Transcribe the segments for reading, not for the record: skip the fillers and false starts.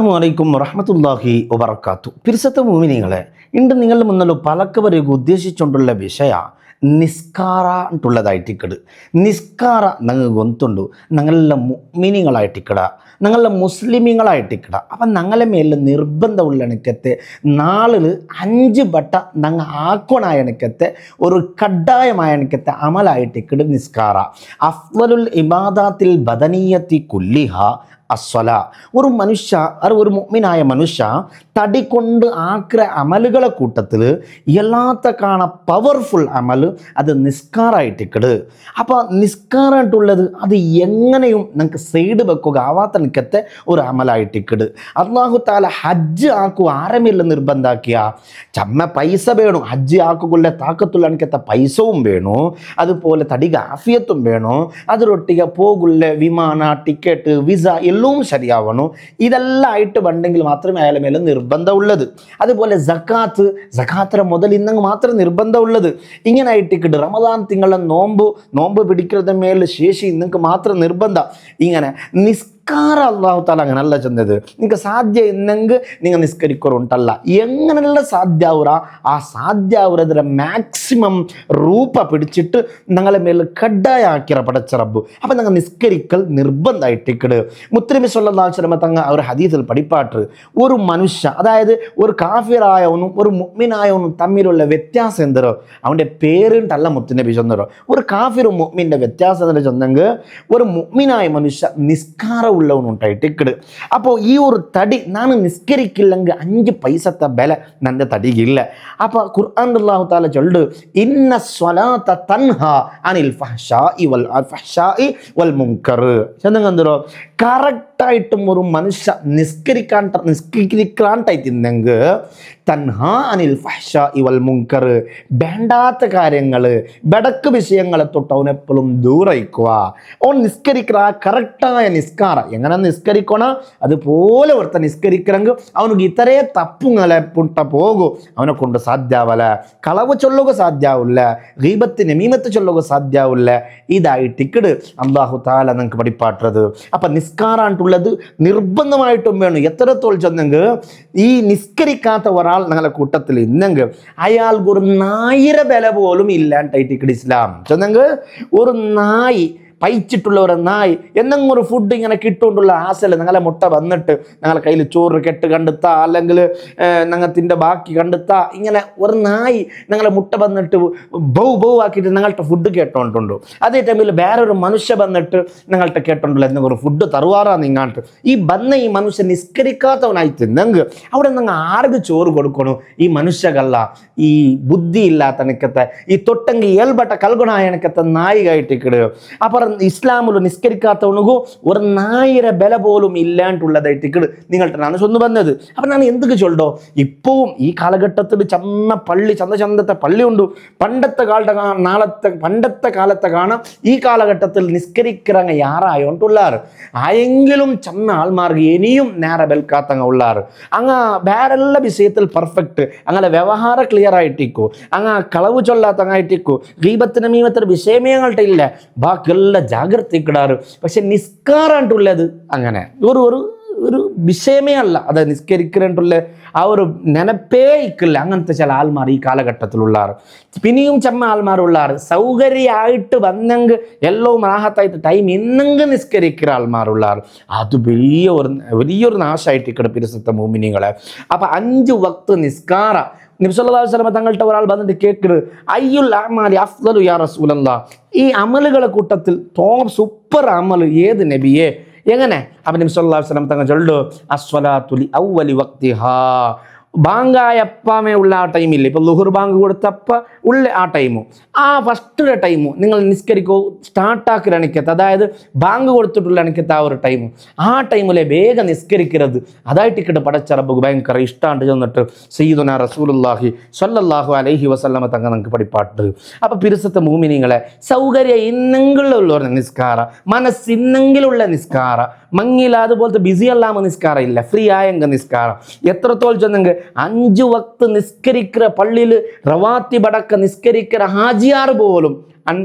അസ്സലാമു വറഹ്മത്തുള്ളാഹി വബറകാതുഹു. പിരിസത്ത മുഅ്മിനീങ്ങളെ, ഇന്ന് നിങ്ങളുടെ മുന്നിൽ പലക്കവരെയും ഉദ്ദേശിച്ചുകൊണ്ടുള്ള വിഷയ നിസ്കാര ಅಂಟುಳ್ಳದಾയിട്ടിക്കട്. നിസ്കാര ഞങ്ങൾ ഗൊಂತುಂಡು ഞങ്ങളുടെ മുഅ്മിനീങ്ങളായിട്ടിക്കട, ഞങ്ങളുടെ മുസ്ലിമീങ്ങളായിട്ടിക്കട. അപ്പം ഞങ്ങളെ മേലെ നിർബന്ധമുള്ള എണക്കത്തെ നാളിൽ 5 ബട്ട ഞങ്ങൾ ആക്കണായ എണക്കത്തെ ഒരു കഡ്ഡായമായ എണക്കത്തെ അമലായിട്ടിക്കട് നിസ്കാര. അഫ്ളലുൽ ഇബാദാത്തിൽ ബദനിയത്തി കുല്ലിഹ അസ്വല. ഒരു മനുഷ്യ, ഒരു മുഅ്മിനായ മനുഷ്യ തടി കൊണ്ട് ആക്കിയ അമലുകളെ കൂട്ടത്തിൽ എല്ലാത്ത കാണ പവർഫുൾ അമൽ അത് നിസ്കാരമായിട്ടിക്കട്. അപ്പോൾ നിസ്കാരമായിട്ടുള്ളത് അത് എങ്ങനെയും നമുക്ക് സൈഡ് വെക്കുക ആവാത്ത നിൽക്കത്തെ ഒരു അമലായിട്ടിക്കട്. അല്ലാഹു തആല ഹജ്ജ് ആക്കുക ആരമില്ല നിർബന്ധാക്കിയ ചമ്മ പൈസ വേണം. ഹജ്ജ് ആക്കുകൊള്ള താക്കത്തുള്ള എനിക്കത്തെ പൈസവും വേണു, അതുപോലെ തടിക ആഫിയത്തും വേണു, അതിലൊട്ടിಗೆ പോകുള്ള വിമാന ടിക്കറ്റ് വിസ എല്ലാം ശരിയാവണം. ഇതെല്ലാം ആയിട്ട് വണ്ടെങ്കിൽ മാത്രമേ അയാളെ മേലെ നിർബന്ധമുള്ളത്. അതുപോലെ സക്കാത്തിന് മുതൽ ഇന്നങ്ങ് മാത്രം നിർബന്ധമുള്ളത്. ഇങ്ങനെ ആയിട്ടിക്കിട്ട് റമദാൻ തിങ്കളെ നോമ്പ് പിടിക്കുന്നത് മേലെ ശേഷി നിങ്ങൾക്ക് മാത്രം നിർബന്ധം. ഇങ്ങനെ നിസ്കാരം അല്ലാഹു തആല അങ്ങനല്ല ചെന്നത്. നിങ്ങൾക്ക് സാധ്യ ഇന്നെങ്കിൽ നിങ്ങൾ നിസ്കരിക്കറുണ്ടല്ല. എങ്ങനെയുള്ള സാധ്യാവുറ ആ സാധ്യാവുറതിൻ്റെ മാക്സിമം രൂപ പിടിച്ചിട്ട് ഞങ്ങളെ മേലെ കഡ്ഡായ ആക്കിയ പടച്ച റബ്ബ്. അപ്പം ഞങ്ങൾ നിസ്കരിക്കൽ നിർബന്ധമായിട്ടിക്കട്. മുത്തനബി സ്വല്ലല്ലാഹു അലൈഹി വസല്ലം തങ്ങൾ ഒരു ഹദീസിൽ പഠിപ്പാട്ട്, ഒരു മനുഷ്യ, അതായത് ഒരു കാഫിറായവനും ഒരു മുഅ്മിനായവനും തമ്മിലുള്ള വ്യത്യാസം എന്തോ അവൻ്റെ പേരുണ്ടല്ല മുത്തനബി ചൊന്നരോ. ഒരു കാഫിറും മുഅ്മിൻ്റെ വ്യത്യാസം എന്താ ചൊന്നെങ്കിൽ ഒരു മുഅ്മിനായ മനുഷ്യ നിസ്കാരം ഉള്ളവനുണ്ടായിട്ടിക്കട്. അപ്പോൾ ഈ ഒരു തടി ನಾನು നിസ്കരിക്കില്ലെങ്കിൽ 5 പൈസത്തെ ബല ನನ್ನ തടിയില്ല. അപ്പോൾ ഖുർആൻ അല്ലാഹു തആല ചൊല്ല്, ഇന്ന സ്വലാത്ത തൻഹ അനിൽ ഫഹ്ശാഇ വൽ മുൻകർ. ചെന്നങ്ങന്തരോ കറക്റ്റായിട്ടും ഒരു മനുഷ്യ നിസ്കരിക്കാണ്ടായിട്ടിന്നെങ്കിൽ തൻഹ അനിൽ ഫഹ്ശാഇ വൽ മുൻകർ, വേണ്ടാത്ത കാര്യങ്ങൾ ബടക്ക് വിഷയങ്ങളെ തൊട്ട് അവനെപ്പോഴും ദൂരയിക്കുക. ഓൻ നിസ്കരിക്കുക കറക്റ്റായ നിസ്കാരം എങ്ങനെ നിസ്കരിക്കണം അതുപോലെ ഒരുത്ത നിസ്കരിക്കണമെങ്കിൽ അവനക്ക് ഇത്രേ തപ്പുങ്ങളെ പുട്ട പോകും. അവനെ കൊണ്ട് സാധ്യാവല, കളവ് ചൊല്ലുക സാധ്യാവില്ല, ഗീബത്ത് നമീമത്ത് ചൊല്ലുക സാധ്യാവില്ല. ഇതായിട്ടിക്കട് അല്ലാഹു തആല നിങ്ങൾക്ക് പഠിപ്പാട്ടത്. അപ്പം നിസ്കാരാണ്ടുള്ളത് നിർബന്ധമായിട്ടും വേണം. എത്രത്തോളം ചെന്നെങ്കിൽ ഈ നിസ്കരിക്കാത്ത ഒരാൾ ഞങ്ങളുടെ കൂട്ടത്തിൽ ഇന്നെങ്കിൽ അയാൾക്ക് ഒരു നായിര വില പോലും ഇല്ലാണ്ടായിട്ടിക്കട് ഇസ്ലാം ചെന്നെങ്കിൽ ഒരു നായി പയിച്ചിട്ടുള്ള ഒരു നായി എന്തെങ്കിലും ഒരു ഫുഡ് ഇങ്ങനെ കിട്ടുകൊണ്ടുള്ള ആശല ഞങ്ങളെ മുട്ട വന്നിട്ട് ഞങ്ങളെ കയ്യിൽ ചോറ് കെട്ട് കണ്ടെത്താ അല്ലെങ്കിൽ ഞങ്ങത്തിൻ്റെ ബാക്കി കണ്ടെത്താ ഇങ്ങനെ ഒരു നായി ഞങ്ങളെ മുട്ട വന്നിട്ട് ബൗ ആക്കിയിട്ട് ഞങ്ങളുടെ ഫുഡ് കേട്ടോണ്ടുണ്ടോ. അതേ ടൈമിൽ വേറൊരു മനുഷ്യ വന്നിട്ട് ഞങ്ങളുടെ കേട്ടോണ്ടല്ലോ എന്തെങ്കിലും ഒരു ഫുഡ് തറുവാറാ നിങ്ങാട്ട് ഈ മനുഷ്യ നിസ്കരിക്കാത്തവനായി തിന്നെങ്കിൽ അവിടെ നിങ്ങൾ ആർക്ക് ചോറ് കൊടുക്കണു? ഈ മനുഷ്യകല്ല, ഈ ബുദ്ധി ഇല്ലാത്ത എനിക്കത്തെ ഈ തൊട്ടെങ്കിൽ ഏൽബട്ട കൽഗുണായ എനിക്കത്തെ നായികായിട്ടിക്കിട്. അപ്പുറം ഇസ്ലാമിൽ നിസ്കരിക്കാത്തവനുകോ ഒരു നായിര ബല പോലും ഇല്ലാണ്ടുള്ളതായിട്ടിക്കട് നിങ്ങളുടെ നാണ് ചൊന്നു വന്നത്. അപ്പം ഞാൻ എന്തൊക്കെ ചൊല്ലോ, ഇപ്പവും ഈ കാലഘട്ടത്തിൽ ചന്തത്തെ പള്ളി ഉണ്ട്. പണ്ടത്തെ കാലത്തെ കാണാം ഈ കാലഘട്ടത്തിൽ നിസ്കരിக்கிறങ്ങ യാറായോണ്ടുള്ളാറ് ആയെങ്കിലും ചമ്മ ആൾമാർക്ക് ഇനിയും നേരെ ബൽക്കാത്തങ്ങ ഉള്ളാറ്. അങ്ങ വേറെല്ല വിഷയത്തിൽ പെർഫെക്റ്റ്, അങ്ങനെ വ്യവഹാര ക്ലിയർ ആയിട്ടിക്കോ, അങ്ങ കളവ് ചൊല്ലാത്തങ്ങായിട്ടിക്കോ, ഗീബത്ത് നമീമത്തിന് വിഷയമേങ്ങൾട്ട് ഇല്ല, ബാക്കിയെല്ലാം ജാഗ്രത കിടാറ്. പക്ഷെ നിസ്കാരാണ്ടുള്ളത് അങ്ങനെ ഒരു വിഷയമേ അല്ല. അത് നിസ്കരിക്കാനുള്ള ആ ഒരു നെനപ്പേ ഇക്കില്ല. അങ്ങനത്തെ ചില ആൾമാർ ഈ കാലഘട്ടത്തിലുള്ളാറ്. പിന്നെയും ചമ്മ ആൾമാരുള്ളാറ് സൗകര്യമായിട്ട് വന്നെങ്കിൽ എല്ലാം റാഹത്തായിട്ട് ടൈം ഇന്നെങ്കിൽ നിസ്കരിക്കുന്ന ആൾമാരുള്ളാറ്. അത് വലിയൊരു നാശമായിട്ട് ഇക്കടെ പിരിസത്ത മുഅ്മിനീങ്ങളെ. അപ്പം 5 വക്ത് നിസ്കാര നബി സല്ലല്ലാഹു അലൈഹി വസല്ലം തങ്ങളുടെ ഒരാൾ വന്നിട്ട് കേൾക്കുന്നത്, അയ്യുൽ അഅ്മാലി അഫ്ളലു യാ റസൂലല്ലാഹ്, ഈ അമലുകളെ കൂട്ടത്തിൽ ടോപ്പ് സൂപ്പർ അമൽ ഏത് നബിയെ? എങ്ങനെ? അപ്പം നബി സല്ലല്ലാഹു അലൈഹി വസല്ലം തങ്ങൾ ചൊല്ലു, അസ്വലാത്തു ലി അവ്വലി വക്തിഹാ, ബാങ്കായപ്പമേ ഉള്ള ആ ടൈമില്ല, ഇപ്പോൾ ലുഹുർ ബാങ്ക് കൊടുത്തപ്പ ഉള്ള ആ ടൈമു, ആ ഫസ്റ്റ് ടൈമു നിങ്ങൾ നിസ്കരിക്കോ സ്റ്റാർട്ടാക്കുക എണിക്കത്ത്, അതായത് ബാങ്ക് കൊടുത്തിട്ടുള്ള എണിക്കത്ത് ആ ഒരു ടൈമു, ആ ടൈമിലെ വേഗം നിസ്കരിക്കരുത്. അതായിട്ടിക്കിട്ട് പടച്ച റബ്ബുക്ക് ഭയങ്കര ഇഷ്ടമാണ്ട് ചെന്നിട്ട് സയ്യിദുനാ റസൂലുള്ളാഹി സ്വല്ലല്ലാഹു അലൈഹി വസല്ലമ തങ്ങൾ നമുക്ക് പഠിപ്പാട്ട്. അപ്പം പിരിസത്തെ മുഅ്മിനീങ്ങളെ, സൗകര്യം ഇന്നെങ്കിലുള്ള നിസ്കാര, മനസ്സിന്നെങ്കിലുള്ള നിസ്കാര, മങ്ങില്ല അതുപോലത്തെ ബിസി അല്ലാമ നിസ്കാരം ഇല്ല, ഫ്രീ ആയെങ്ക നിസ്കാരം എത്രത്തോളം ചെന്നെങ്കിൽ 5 വക്ത് നിസ്കരിக்கிற പള്ളിയിൽ റവാത്തി ബടക്ക നിസ്കരിக்கிற ഹാജിയാർ പോലും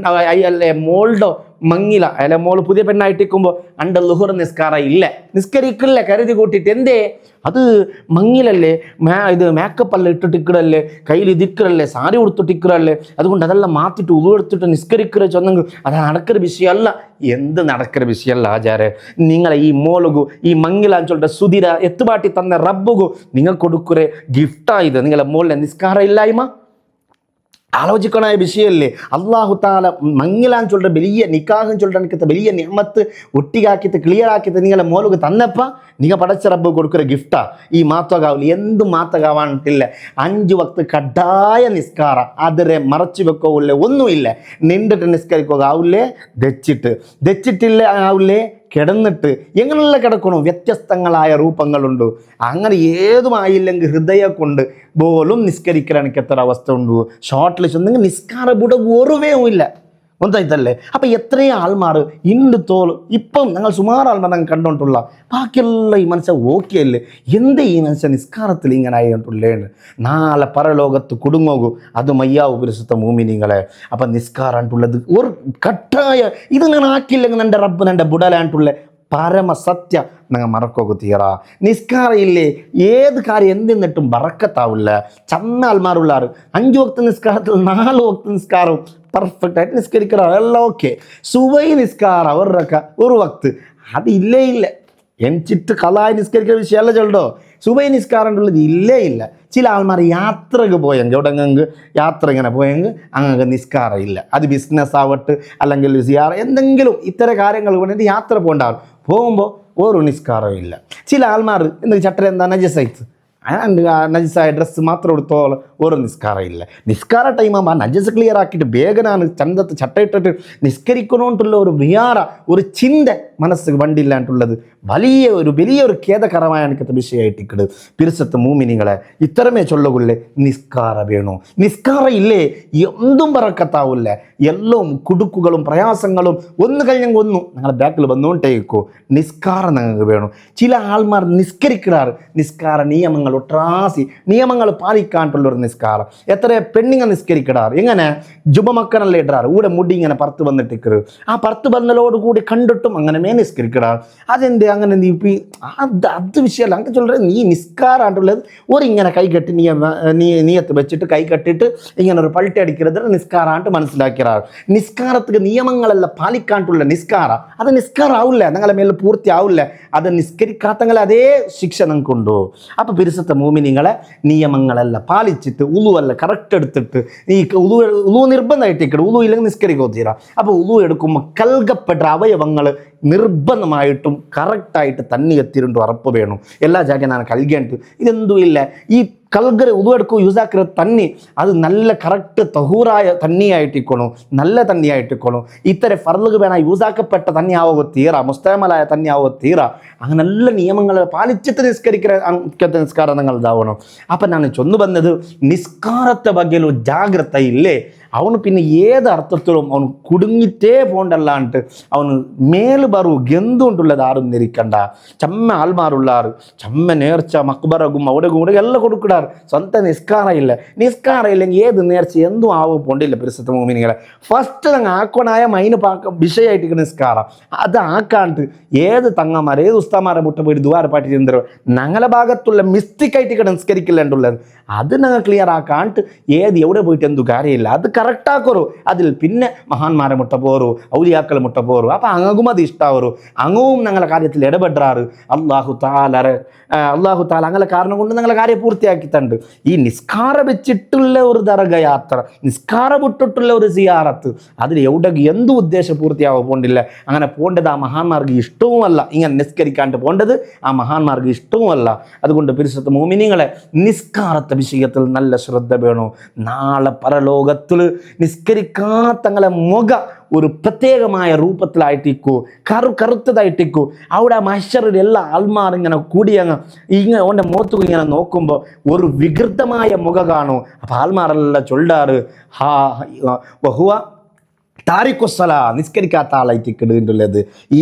അല്ലേ മോൾഡോ മങ്ങില അല്ലെ മോള് പുതിയ പെണ്ണായിട്ടിരിക്കുമ്പോൾ അണ്ട ലുഹർ നിസ്കാരം ഇല്ല, നിസ്കരിക്കില്ല കരുതി കൂട്ടിയിട്ട്. എന്തേ? അത് മങ്ങിലല്ലേ, ഇത് മേക്കപ്പ് അല്ല ഇട്ടിട്ടിക്കടല്ലേ, കയ്യിൽ ഇതിക്കറല്ലേ, സാരി ഉടുത്തിട്ടിക്കറല്ലേ, അതുകൊണ്ട് അതെല്ലാം മാറ്റിട്ട് ഉളു എടുത്തിട്ട് നിസ്കരിക്കുക ചൊന്നെങ്കിൽ അത് നടക്കുന്ന വിഷയമല്ല. എന്ത് നടക്കുന്ന വിഷയമല്ല ആചാരെ. നിങ്ങളെ ഈ മോളുകു ഈ മങ്ങിലാന്ന് ചൊല്ലിട്ട് സുധിര എത്തുപാട്ടി തന്ന റബ്ബുകു നിങ്ങൾ കൊടുക്കുറേ ഗിഫ്റ്റായത് നിങ്ങളെ മോളിലെ നിസ്കാരം ഇല്ലായ്മ. ആലോചിക്കണ വിഷയമല്ലേ. അള്ളാഹു താല മങ്ങിലാന്ന് ചൊല്ലിട്ട് വലിയ നിക്കാഹെന്ന് ചൊല്ലിട്ട് എനിക്ക് വലിയ നിയമത്ത് ഒട്ടികാക്കിയിട്ട് ക്ലിയർ ആക്കിയിട്ട് നിങ്ങളെ മോലുക്ക് തന്നപ്പ നിങ്ങൾ പടച്ച റബ്ബ് കൊടുക്കുന്ന ഗിഫ്റ്റാ ഈ മാത്തകാവില്ല. എന്ത് മാത്തകാവാനിട്ടില്ല. 5 വക്ത് കഡായ നിസ്കാരം, അതിരെ മറച്ചു വെക്കോല്ലേ, ഒന്നുമില്ല. നിന്നിട്ട് നിസ്കരിക്കുക ആവില്ലേ, ദച്ചിട്ടില്ല ആവില്ലേ, കിടന്നിട്ട് എങ്ങനെയുള്ള കിടക്കണോ. വ്യത്യസ്തങ്ങളായ രൂപങ്ങളുണ്ട്. അങ്ങനെ ഏതുമായില്ലെങ്കിൽ ഹൃദയം കൊണ്ട് പോലും നിസ്കരിക്കാൻ എനിക്ക് എത്ര അവസ്ഥ ഉണ്ട്. ഷോർട്ടിൽ ചെന്നെങ്കിൽ നിസ്കാര ഇവിടെ ഓർവയും ഇല്ല. ഒന്നായിത്തല്ലേ. അപ്പം എത്രയോ ആൾമാർ ഇണ്ട് തോൾ ഇപ്പം ഞങ്ങൾ സുമാർ ആൾമാർ ഞങ്ങൾ കണ്ടോണ്ടുള്ള ബാക്കിയെല്ലാം ഈ മനുഷ്യൻ ഓക്കെ അല്ലേ. എന്ത് ഈ മനുഷ്യൻ നിസ്കാരത്തിൽ ഇങ്ങനെ ആയിട്ടുള്ളേന്ന് നാളെ പരലോകത്ത് കുടുങ്ങോകൂ. അത് മയ്യാവു പരിശുദ്ധ മൂമിനിങ്ങളെ. അപ്പം നിസ്കാരാണ്ടുള്ളത് ഒരു കട്ടായ ഇത് ഞാൻ ആക്കിയില്ലെങ്കിൽ എൻ്റെ റബ്ബ് എൻ്റെ ബുടലാണ്ടുള്ള പരമസത്യ നിങ്ങൾ മറക്കോക്ക് തീറ. നിസ്കാരം ഇല്ലേ ഏത് കാര്യം എന്തിന്നിട്ടും ബറക്കത്താവില്ല. ചമ്മ ആൾമാരുള്ളാർ 5 വക്ത് നിസ്കാരത്തിൽ 4 വക്ത് നിസ്കാരവും പെർഫെക്റ്റ് ആയിട്ട് നിസ്കരിക്കണം, എല്ലാം ഓക്കെ. സുബൈ നിസ്കാരം ഒരു വക്ത് അത് ഇല്ലേ ഇല്ല. എനിച്ചിട്ട് കലായി നിസ്കരിക്കുന്ന വിഷയമല്ല ചൊല്ലോ. സുബൈ നിസ്കാരം ഉള്ളത് ഇല്ലേ ഇല്ല. ചില ആൾമാർ യാത്രക്ക് പോയെങ്കിൽ എവിടെങ്കിൽ യാത്ര ഇങ്ങനെ പോയെങ്കിൽ അങ്ങനെ നിസ്കാരം ഇല്ല. അത് ബിസിനസ് ആവട്ടെ അല്ലെങ്കിൽ സിയാറ എന്തെങ്കിലും ഇത്തരം കാര്യങ്ങൾ വേണ്ടിയിട്ട് യാത്ര പോകണ്ടാവും. പോകുമ്പോൾ ഒരു നിസ്കാരം ഇല്ല. ചില ആൾമാർ എന്തെങ്കിലും ചട്ടര എന്താ നജസായിട്ട് നജസായ ഡ്രസ്സ് മാത്രം എടുത്തോളം ഒരു നിസ്കാരം ഇല്ല. നിസ്കാര ടൈമാകുമ്പോൾ ആ നജസ് ക്ലിയർ ആക്കിയിട്ട് വേഗനാണ് ചന്തത്ത് ചട്ടയിട്ടിട്ട് നിസ്കരിക്കണോണ്ടുള്ള ഒരു വിയാറ ഒരു ചിന്ത മനസ്സ് വണ്ടില്ലാണ്ടുള്ളത് വലിയൊരു ഖേദകരമായ എനിക്കത്തെ വിഷയമായിട്ടിക്കട്. പിരിസത്ത് മൂമിനിങ്ങളെ ഇത്തരമേ ചൊല്ലുകൊള്ളേ നിസ്കാര വേണു. നിസ്കാരം ഇല്ലേ എന്തും പറക്കത്താവില്ല. എല്ലാം കുടുക്കുകളും പ്രയാസങ്ങളും ഒന്ന് കഴിഞ്ഞെങ്കിൽ ഒന്നും ഞങ്ങളുടെ ബാക്കിൽ വന്നുകൊണ്ടേക്കോ. നിസ്കാരം ഞങ്ങൾക്ക് വേണം. ചില ആൾമാർ നിസ്കരിക്കാറ് നിസ്കാര നിയമങ്ങൾ ഒട്രാസി നിയമങ്ങൾ പാലിക്കാണ്ടുള്ളൊരു നിസ്കാരം. എത്ര പെണ്ണിങ്ങ നിസ്കരിക്കാറ് എങ്ങനെ ജുബമക്കനല്ലേ ഇടാറ് കൂടെ മുടി ഇങ്ങനെ പറത്ത് വന്നിട്ടിക്കറ്. ആ പറത്ത് വന്നലോട് കൂടി കണ്ടിട്ടും അങ്ങനെ നിസ്കരിക്കാറ്. അതെന്ത് അങ്ങനെ അത് വിഷയമല്ല. അങ്ങനെ ചൊല്ലുന്നത് നീ നിസ്കാരാണ്ടുള്ളത് ഒരു ഇങ്ങനെ കൈ കെട്ടി നീയത്ത് വെച്ചിട്ട് കൈ കെട്ടിട്ട് ഇങ്ങനെ ഒരു പൾട്ടി അടിക്കുന്നത് നിസ്കാരാണ്ട് മനസ്സിലാക്കിയാറ്. നിസ്കാരത്തിന് നിയമങ്ങളെല്ലാം പാലിക്കാണ്ടുള്ള നിസ്കാരം അത് നിസ്കാരം ആവില്ല. നിങ്ങളെ മേലെ പൂർത്തി ആവില്ല. അത് നിസ്കരിക്കാത്തങ്ങളെ അതേ ശിക്ഷ നിങ്ങൾക്കുണ്ടോ. അപ്പോൾ പിരിസത്തെ മൂമിനിങ്ങളെ നിയമങ്ങളെല്ലാം പാലിച്ചിട്ട് ഉളുവല്ല കറക്റ്റ് എടുത്തിട്ട് ഈ ഉളു നിർബന്ധമായിട്ട് ഉളു ഇല്ലെങ്കിൽ നിസ്കരിക്കോ തീരാ. അപ്പോൾ ഉളു എടുക്കുമ്പോൾ കൽകപ്പെട്ട അവയവങ്ങൾ നിർബന്ധമായിട്ടും കറക്റ്റായിട്ട് തന്നെ എത്തിയിട്ട് ഉറപ്പ് വേണം. എല്ലാ ജാഗ്യം ഞാൻ കൽകേണ്ടത് ഇതെന്തും ഇല്ല. ഈ കൽഗര ഉതുവെടുക്കും യൂസാക്കിற തന്നി അത് നല്ല കറക്റ്റ് തഹൂറായ തന്നിയായിട്ടിക്കോണം, നല്ല തന്നിയായിട്ടിക്കോണം. ഇത്തരം ഫർലുകൾ വേണം യൂസാക്കപ്പെട്ട തന്നെയാവോ തീറ, മുസ്തമലായ തന്നെയാവോ തീറ. അങ്ങനെ നല്ല നിയമങ്ങൾ പാലിച്ചിട്ട് നിസ്കരിക്കുന്ന നിസ്കാരം നിങ്ങൾ ഇതാവണം. അപ്പം ഞാൻ ചൊന്നു വന്നത് നിസ്കാരത്തെ ബഗ്ഗെല്ലോ ജാഗ്രത ഇല്ലേ അവന് പിന്നെ ഏത് അർത്ഥത്തിലും അവന് കുടുങ്ങിട്ടേ പോണ്ടല്ലാണ്ട് അവന് മേല് ബറു ഗന്തുകൊണ്ടുള്ളത് ആരും നിരിക്കണ്ട. ചമ്മ ആൾമാരുള്ളാറ് ചമ്മ നേർച്ച മക്ബറകും അവിടെ കൂടെ എല്ലാം കൊടുക്കിടാറ്. സ്വന്തം നിസ്കാരം ഇല്ലെങ്കിൽ ഏത് നേർച്ച എന്തും ആവും പോണ്ടില്ല. പരിശുദ്ധ മോമിനികളെ ഫസ്റ്റ് ഞങ്ങൾ ആക്കണായ മൈന് വിഷയമായിട്ട് നിസ്കാരം അത് ആക്കാണ്ട് ഏത് തങ്ങന്മാർ ഏത് ഉസ്താമാരെ മുട്ട പോയിട്ട് ദ്വാര പാട്ടി ചെന്തരോ ഞങ്ങളെ ഭാഗത്തുള്ള മിസ്റ്റേക്കായിട്ട് നിസ്കരിക്കില്ലേണ്ടുള്ളത് അത് ഞങ്ങൾ ക്ലിയർ ആക്കാണ്ട് ഏത് എവിടെ പോയിട്ട് എന്തു കാര്യമില്ല. അത് കറക്റ്റാക്കോറു. അതിൽ പിന്നെ മഹാന്മാരെ മുട്ട പോറു, ഔലിയാക്കളെ മുട്ട പോറു. അപ്പം അങ്ങും അത് ഇഷ്ടാവറു. അങ്ങും ഞങ്ങളെ കാര്യത്തിൽ ഇടപെടാറ്. അള്ളാഹു താല അങ്ങനെ കാരണം കൊണ്ട് ഞങ്ങളെ കാര്യം പൂർത്തിയാക്കി തണ്ട്. ഈ നിസ്കാരം വെച്ചിട്ടുള്ള ഒരു ദർഗ യാത്ര, നിസ്കാരം വിട്ടിട്ടുള്ള ഒരു സിയാറത്ത് അതിൽ എവിടെ എന്ത് ഉദ്ദേശം പൂർത്തിയാവാൻ പോണ്ടില്ല. അങ്ങനെ പോണ്ടത് ആ മഹാന്മാർക്ക് ഇഷ്ടവുമല്ല. ഇങ്ങനെ നിസ്കരിക്കാണ്ട് പോണ്ടത് ആ മഹാന്മാർക്ക് ഇഷ്ടവുമല്ല. അതുകൊണ്ട് പരിശുദ്ധ മോമിനിങ്ങളെ നിസ്കാരത്തെ വിഷയത്തിൽ നല്ല ശ്രദ്ധ വേണോ. നാളെ പരലോകത്തിൽ നിസ്കരിക്കാത്തങ്ങളെ മുഖ ഒരു പ്രത്യേകമായ രൂപത്തിലായിട്ടിക്കൂ, കറുത്തതായിട്ടിക്കൂ. അവിടെ മഹ്ശറിൽ എല്ലാ ആൾമാരിങ്ങനെ കൂടിയങ്ങ് ഇങ്ങനെ ഓൻ്റെ മുഖത്ത് ഇങ്ങനെ നോക്കുമ്പോൾ ഒരു വികൃതമായ മുഖ കാണും. അപ്പോൾ ആൾമാരെല്ലാം ചൊല്ലാറ് ഹാ വഹുവ താരിഖുസ്സല നിസ്കരിക്കാത്ത ആളായിട്ടിക്കിടുന്നുള്ളത്. ഈ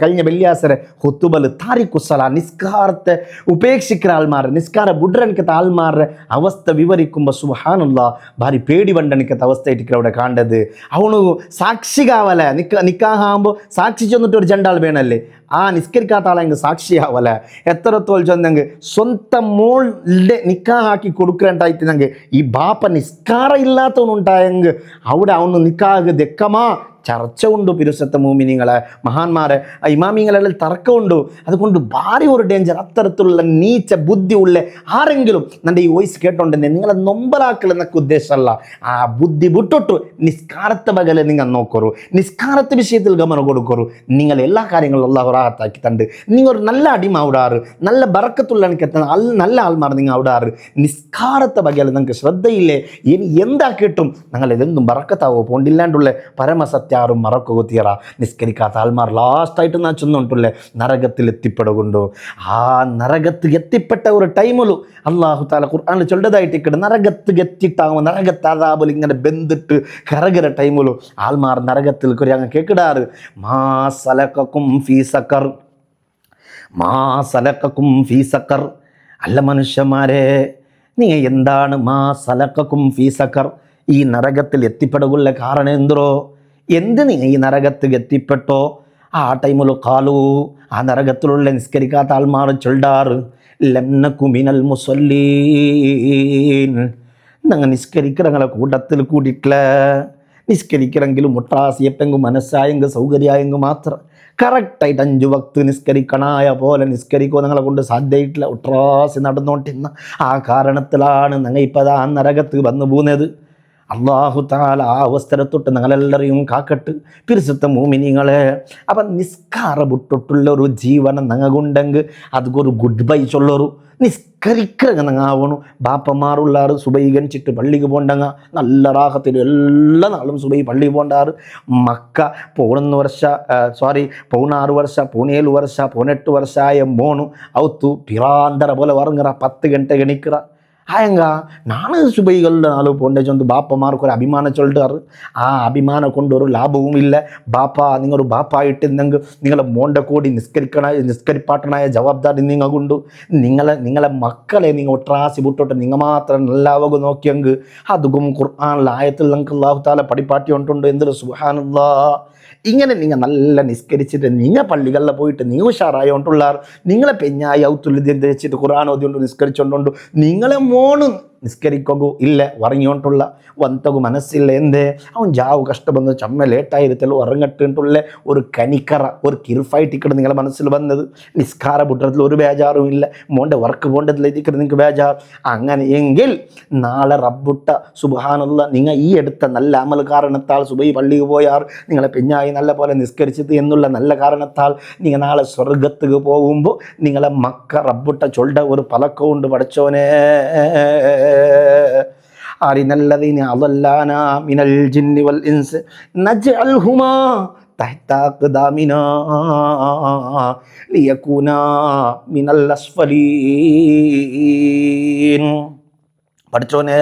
കഴിഞ്ഞ വെള്ളിയാസരെ ഹുത്തുബല് താരിഖുസ്സല നിസ്കാരത്തെ ഉപേക്ഷിക്കുന്ന ആൾമാർ, നിസ്കാര ബുഡ്രനിക്കത്തെ ആൾമാരുടെ അവസ്ഥ വിവരിക്കുമ്പോൾ സുബ്ഹാനല്ലാഹ് ഭാരി പേടി വണ്ടനിക്കത്തെ അവസ്ഥ ആയിട്ട് അവിടെ കാണേണ്ടത്. അവನು സാക്ഷികാവല നിക്കാഹാകുമ്പോൾ സാക്ഷി ചെന്നിട്ട് ഒരു രണ്ടാൾ വേണമല്ലേ, ആ നിസ്കരിക്കാത്ത ആളെങ്കിൽ സാക്ഷിയാവല എത്രത്തോൾ ചെന്നെങ്കിൽ സ്വന്തം മോളുടെ നിക്കാഹാക്കി കൊടുക്കേണ്ടായിട്ട് ഈ ബാപ്പ നിസ്കാര ഇല്ലാത്തവനുണ്ടായെങ്കിൽ അവിടെ അവന് നിക്കാഹ് ദെക്കമാ ചർച്ച ഉണ്ട്. പിരുസത്തെ മൂമിനിങ്ങളെ മഹാന്മാരെ ഇമാമിങ്ങളിൽ തർക്കമുണ്ട്. അതുകൊണ്ട് ഭാരി ഒരു ഡേഞ്ചർ. അത്തരത്തിലുള്ള നീച്ച ബുദ്ധി ഉള്ള ആരെങ്കിലും എൻ്റെ ഈ വോയിസ് കേട്ടോണ്ടെന്നെ നിങ്ങളെ നൊമ്പലാക്കൽ എന്നൊക്കെ ഉദ്ദേശമല്ല. ആ ബുദ്ധി വിട്ടിട്ട് നിസ്കാരത്തെ ബഗലെ നിങ്ങൾ നോക്കറു, നിസ്കാരത്തെ വിഷയത്തിൽ ഗമനം കൊടുക്കറു. നിങ്ങൾ എല്ലാ കാര്യങ്ങളും അല്ലാഹു റാഹത്താക്കി തണ്ട്. നിങ്ങൾ ഒരു നല്ല അടിമ അവിടാറ്, നല്ല ബറക്കത്തുള്ള എനിക്ക് നല്ല ആൾമാർ നിങ്ങൾ അവിടാറ്. നിസ്കാരത്തെ ബഗലെ നിങ്ങൾക്ക് ശ്രദ്ധയില്ലേ, ഇനി എന്താ കേട്ടും നിങ്ങൾ ഇതെന്തും ബറക്കത്താവോ പോണ്ടില്ലാണ്ടുള്ള പരമസത്യ ആരും മറക്കുക തീറ. നിസ്കരിക്കാത്ത ആൾമാർ ലാസ്റ്റായിട്ട് ഞാൻ ചെന്നുകൊണ്ടുള്ളേ നരകത്തിൽ എത്തിപ്പെടുകൊണ്ടു. ആ നരകത്ത് എത്തിപ്പെട്ട ഒരു ടൈമിലും അള്ളാഹു താല ഖുർആനിൽ ചൊല്ലതായിട്ട് നരകത്ത് എത്തിയിട്ടാകുമ്പോൾ നരകത്ത് അദാബിൽ ഇങ്ങനെ ബന്ധിട്ട് കറകുற ടൈമിലും ആൾമാർ നരകത്തിൽ അങ്ങ് കേൾക്കിടാറ് മാ സലക്കക്കും ഫീ സക്കർ, മാ സലക്കക്കും ഫീ സക്കർ. അല്ല മനുഷ്യന്മാരെ, നിങ്ങൾ എന്താണ് മാ സലക്കക്കും ഫീ സക്കർ, ഈ നരകത്തിൽ എത്തിപ്പെടുകയുള്ള കാരണം എന്തോ, എന്ത് നിങ്ങൾ ഈ നരകത്ത് എത്തിപ്പെട്ടോ? ആ ടൈമിൽ കാലു ആ നരകത്തിലുള്ള നിസ്കരിക്കാത്ത ആൾമാർ ചൊല്ലാറ് ലന്നകു മിനൽ മുസല്ലീൻ, ഞങ്ങൾ നിസ്കരിக்கிறങ്ങളെ കൂട്ടത്തിൽ കൂടിയിട്ടില്ല. നിസ്കരിക്കണമെങ്കിലും മുട്ടാസിയപ്പെങ്കിൽ മനസ്സായെങ്കിൽ സൗകര്യമായെങ്കിൽ മാത്രം കറക്റ്റായിട്ട് 5 വക്ത് നിസ്കരിക്കണായ പോലെ നിസ്കരിക്കുക നിങ്ങളെ കൊണ്ട് സാധ്യമായിട്ടില്ല. ഒട്രാസി നടന്നുകൊണ്ടിരുന്ന ആ കാരണത്തിലാണ് ഞങ്ങൾ ഇപ്പോൾ ആ നരകത്ത് വന്നു പോകുന്നത്. അള്ളാഹു താല ആ അവസരത്തൊട്ട് ഞങ്ങളെല്ലാവരെയും കാക്കട്ട് പിരിസുത്ത മൂമിനിങ്ങളെ. അപ്പം നിസ്കാര വിട്ടിട്ടുള്ള ഒരു ജീവനം ഞങ്ങൾക്കുണ്ടെങ്കിൽ അതൊരു ഗുഡ് ബൈ ചൊല്ലൊരു നിസ്കരിക്കുക ഞങ്ങാവണു. ബാപ്പന്മാരുള്ളാറ് സുബൈ ഗണിച്ചിട്ട് പള്ളിക്ക് പോകണ്ടങ്ങ നല്ല റാഹത്തിൽ എല്ലാ നാളും സുബൈ പള്ളി പോകണ്ടാറ്. മക്ക 6 ವರ್ಷ 7 ವರ್ಷ 8 ವರ್ಷ മോണു ഔത്തു പിറാന്തര പോലെ വറങ്ങറ 10 ಗಂಟೆ ಗಣಿக்கிற ஆயங்க நானும் சுபைகளில் 4 போண்டேஜ் வந்து பாப்பமாருக்கு ஒரு அபிமானம் சொல்லிட்டாரு. ആ അഭിമാനം കൊണ്ടൊരു ലാഭവും ഇല്ല. ബാപ്പ നിങ്ങൾ ഒരു ബാപ്പ ആയിട്ടിരുന്നെങ്കിൽ നിങ്ങളെ മോണ്ട കൂടി നിസ്കരിപ്പാട്ടനായ ജവാബ്ദാരി നിങ്ങൾക്കുണ്ട്. നിങ്ങളെ മക്കളെ നിങ്ങൾ ഒട്രാസി വിട്ടോട്ട് നിങ്ങൾ മാത്രം എല്ലാവകും നോക്കിയെങ്കിൽ അതും ഖുർആനിലെ ആയത്തിൽ നിങ്ങൾക്ക് അല്ലാഹു തആല പഠിപ്പാട്ടി കൊണ്ടുണ്ട്. എന്തൊരു സുബ്ഹാനല്ലാഹ്. ഇങ്ങനെ നിങ്ങൾ നല്ല നിസ്കരിച്ചിട്ട് നിങ്ങൾ പള്ളികളിൽ പോയിട്ട് നിങ്ങൾ ഉഷാറായോണ്ടുള്ളാർ നിങ്ങളെ പെഞ്ഞായി ഔത്തുല്യം ധരിച്ചിട്ട് ഖുർആൻ ഓതിക്കൊണ്ട് നിസ്കരിച്ചുകൊണ്ടുണ്ട് നിങ്ങളെ മോണും നിസ്കരിക്കൂ ഇല്ല ഉറങ്ങിയോണ്ടുള്ള വന്തകു മനസ്സില്ല. എന്തേ അവൻ ജാവ് കഷ്ടപ്പെന്ന് ചമ്മ ലേറ്റായിരുത്തല്ലോ ഉറങ്ങട്ടിട്ടുള്ള ഒരു കനിക്കറ ഒരു കിർഫായിട്ടിക്കട് നിങ്ങളെ മനസ്സിൽ വന്നത്. നിസ്കാര പുട്ടത്തിൽ ഒരു ബേജാറും ഇല്ല, മോൻ്റെ വർക്ക് പോണ്ടതിലെത്തിക്കട് നിങ്ങൾക്ക് ബേജാർ. അങ്ങനെ എങ്കിൽ നാളെ റബ്ബുട്ട സുബ്ഹാനല്ലാ നിങ്ങൾ ഈ എടുത്ത നല്ല അമൽ കാരണത്താൽ സുബൈ പള്ളിക്ക് പോയാൽ നിങ്ങളെ പെഞ്ഞായി നല്ല പോലെ നിസ്കരിച്ചത് എന്നുള്ള നല്ല കാരണത്താൽ നിങ്ങൾ നാളെ സ്വർഗത്തേക്ക് പോകുമ്പോൾ നിങ്ങളെ മക്ക റബ്ബുട്ട ചൊല്ല ഒരു പലക്കമുണ്ട് പഠിച്ചോനെ. അരിനല്ലദീന അളല്ലാനാ മിനൽ ജിന്നി വൽ ഇൻസ് നജ്അൽഹുമാ തഹ്ത അഖ്ദാമിനാ ലിയകൂനാ മിനൽ അസ്ഫലീൻ. പഠിച്ചോനെ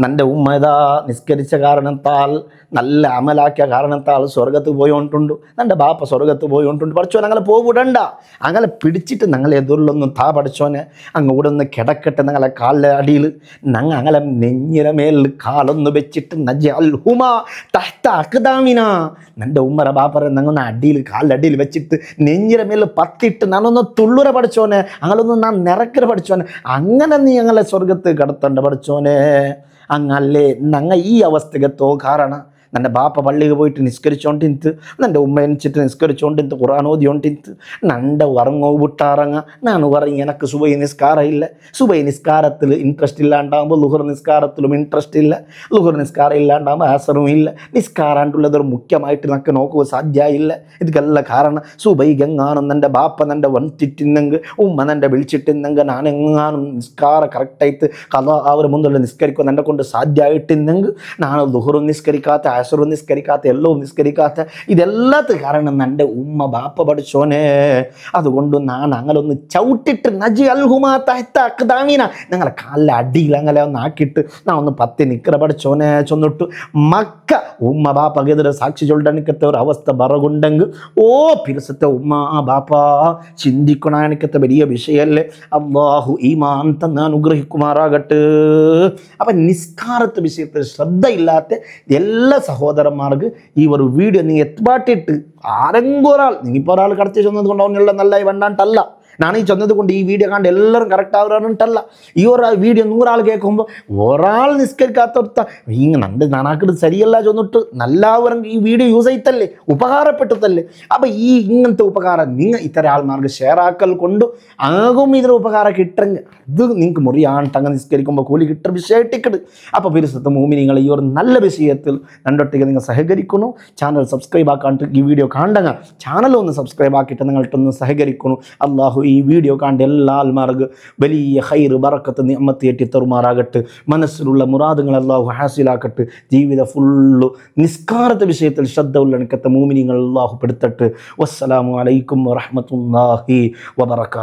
നൻ്റെ ഉമ്മതാ നിസ്കരിച്ച കാരണത്താൽ നല്ല അമലാക്കിയ കാരണത്താൽ സ്വർഗത്ത് പോയോണ്ടുണ്ട്. എൻ്റെ ബാപ്പ സ്വർഗത്ത് പോയോണ്ടുണ്ട്. പഠിച്ചോനെ അങ്ങനെ പോവിടണ്ട, അങ്ങനെ പിടിച്ചിട്ട് ഞങ്ങൾ എതിരിലൊന്നും താ പഠിച്ചോനെ അങ്ങോട്ട് ഒന്ന് കിടക്കട്ടെ. ഞങ്ങളെ കാലിലെ അടിയിൽ അങ്ങനെ നെഞ്ഞിര മേലിൽ കാലൊന്ന് വെച്ചിട്ട് നജ്അൽഹുമാ തഹ്ത അഖ്ദാമിനാ എൻ്റെ ഉമ്മറ ബാപ്പറെ ഞങ്ങൾ അടിയിൽ കാലിൻ്റെ അടിയിൽ വെച്ചിട്ട് നെഞ്ഞിര മേലിൽ പത്തിട്ട് ഞാനൊന്ന് തുള്ളുര പഠിച്ചോനെ അങ്ങനൊന്ന് ഞാൻ നിറക്കര പഠിച്ചോനെ. അങ്ങനെ നീ ഞങ്ങളെ സ്വർഗത്ത് കിടത്തണ്ട പഠിച്ചോനെ. അങ്ങല്ലേ ഞങ്ങൾ ഈ അവസ്ഥകത്തോ കാരണം ನನ್ನ ಬಾಪ ಪಳ್ಳಿಗೆ പോയിട്ട് നിസ്കരിച്ചോണ്ടിന്ത് ನನ್ನ ഉമ്മ എണിച്ചിട്ട് നിസ്കരിച്ചോണ്ടിന്ത് ഖുർആൻ ഓതിയോണ്ടിന്ത് നൻ്റെ ഉറങ്ങോവിട്ടാറങ്ങ ನಾನು ഉറങ്ങി എനിക്ക് സുബൈ നിസ്കാരം ഇല്ല. സുബൈ നിസ്കാരത്തിൽ ഇൻട്രസ്റ്റ് ഇല്ലാണ്ടാകുമ്പോൾ ലുഹർ നിസ്കാരത്തിലും ഇൻട്രസ്റ്റ് ഇല്ല. ലുഹർ നിസ്കാരം ഇല്ലാണ്ടാകുമ്പോൾ ആസറും ഇല്ല. നിസ്കാരാണ്ടുള്ളതൊരു മുഖ്യമായിട്ട് നമുക്ക് നോക്കുക സാധ്യമില്ല. ಇದಕ್ಕೆಲ್ಲ ಕಾರಣ സുബൈಗೆങ്ങാനും എൻ്റെ ബാപ്പ എൻ്റെ വന്നിട്ടിന്നെങ്കിൽ ഉമ്മ എൻ്റെ വിളിച്ചിട്ടിന്നെങ്കിൽ നാനെങ്ങാനും നിസ്കാരം കറക്റ്റായിട്ട് കഥ അവർ മുന്നുള്ള നിസ്കരിക്കുക എന്നെ കൊണ്ട് സാധ്യമായിട്ടിന്നെങ്കിൽ ನಾನು ലുഹറും നിസ്കരിക്കാത്ത അസുറും നിസ്കരിക്കാത്ത എല്ലവും നിസ്കരിക്കാത്ത ഇതെല്ലാത്ത കാരണം എൻ്റെ ഉമ്മ ബാപ്പ പഠിച്ചോനെ. അതുകൊണ്ട് ഞാൻ അങ്ങനൊന്ന് ചവിട്ടിട്ട് നജി അൽഹുമാ തഹ്ത അഖ്ദാമിന ഞങ്ങളെ കാലിലെ അടിയിൽ അങ്ങനെ ഒന്ന് ആക്കിയിട്ട് ഞാൻ ഒന്ന് 10 നിക്കറ പഠിച്ചോനെ ചൊന്നിട്ട് മക്ക ഉമ്മ ബാപ്പക്കെതിരെ സാക്ഷി ചൊല്ലണിക്കത്തെ ഒരു അവസ്ഥ ബറകുണ്ടെങ്കിൽ ഓ പിരസത്തെ ഉമ്മ ബാപ്പ ചിന്തിക്കണ എനിക്കത്തെ വലിയ വിഷയമല്ലേ. അള്ളാഹു ഈമാൻ തന്ന് അനുഗ്രഹിക്കുമാറാകട്ടെ. അപ്പം നിസ്കാരത്തെ വിഷയത്തിൽ ശ്രദ്ധയില്ലാത്ത എല്ലാ സഹോദരന്മാർക്ക് ഈ ഒരു വീഡിയോ നീ എത്തുപാട്ടിട്ട് ആരെങ്കിലും ഒരാൾ നിങ്ങിപ്പോൾ ഒരാൾ കടത്തി ചെന്നത് കൊണ്ട് അവനുള്ള നല്ലതായി വേണ്ടാണ്ടല്ല, ഞാൻ ഈ ചെന്നത് കൊണ്ട് ഈ വീഡിയോ കണ്ട് എല്ലാവരും കറക്റ്റ് ആവുന്നിട്ടല്ല. ഈ ഒരു വീഡിയോ 100 ആൾ കേൾക്കുമ്പോൾ ഒരാൾ നിസ്കരിക്കാത്ത ഇങ്ങനെ നാനാക്കിട്ട് ശരിയല്ല ചെന്നിട്ട് നല്ലവരും ഈ വീഡിയോ യൂസ് ചെയ്തല്ലേ ഉപകാരപ്പെട്ടതല്ലേ. അപ്പം ഈ ഇങ്ങനത്തെ ഉപകാരം നിങ്ങൾ ഇത്തരം ആൾമാർക്ക് ഷെയർ ആക്കൽ കൊണ്ട് ആകും ഇതിന് ഉപകാരം കിട്ടുമെങ്കിൽ അത് നിങ്ങൾക്ക് മുറിയാണ്ടങ്ങ് നിസ്കരിക്കുമ്പോൾ കൂലി കിട്ടുന്ന വിഷയമായിട്ടിക്കട്. അപ്പോൾ പരിശുദ്ധ മോമിനിങ്ങൾ ഈ ഒരു നല്ല വിഷയത്തിൽ രണ്ടൊട്ടിക്ക് നിങ്ങൾ സഹകരിക്കുന്നു. ചാനൽ സബ്സ്ക്രൈബ് ആക്കാണ്ട് ഈ വീഡിയോ കാണുക, ചാനലൊന്ന് സബ്സ്ക്രൈബ് ആക്കിയിട്ട് നിങ്ങൾട്ടൊന്ന് സഹകരിക്കുന്നു. അള്ളാഹു ഈ വീഡിയോ കണ്ട് എല്ലാ ആൾമാർക്ക് വലിയ ഹൈറ് ബറക്കത്ത് നിഅമത്ത് ഏറ്റി തരുമാറാകട്ടെ. മനസ്സിലുള്ള മുറാദുകൾ അള്ളാഹു ഹാസിലാക്കട്ടെ. ജീവിതം ഫുള്ള് നിസ്കാരത്തെ വിഷയത്തിൽ ശ്രദ്ധ ഉള്ളണിക്കത്തെ മോമിനിങ്ങൾ അള്ളാഹു പെടുത്തട്ടെ. വസ്സലാമു അലൈക്കും വറഹ്മത്തുള്ളാഹി വബറകാതുഹു.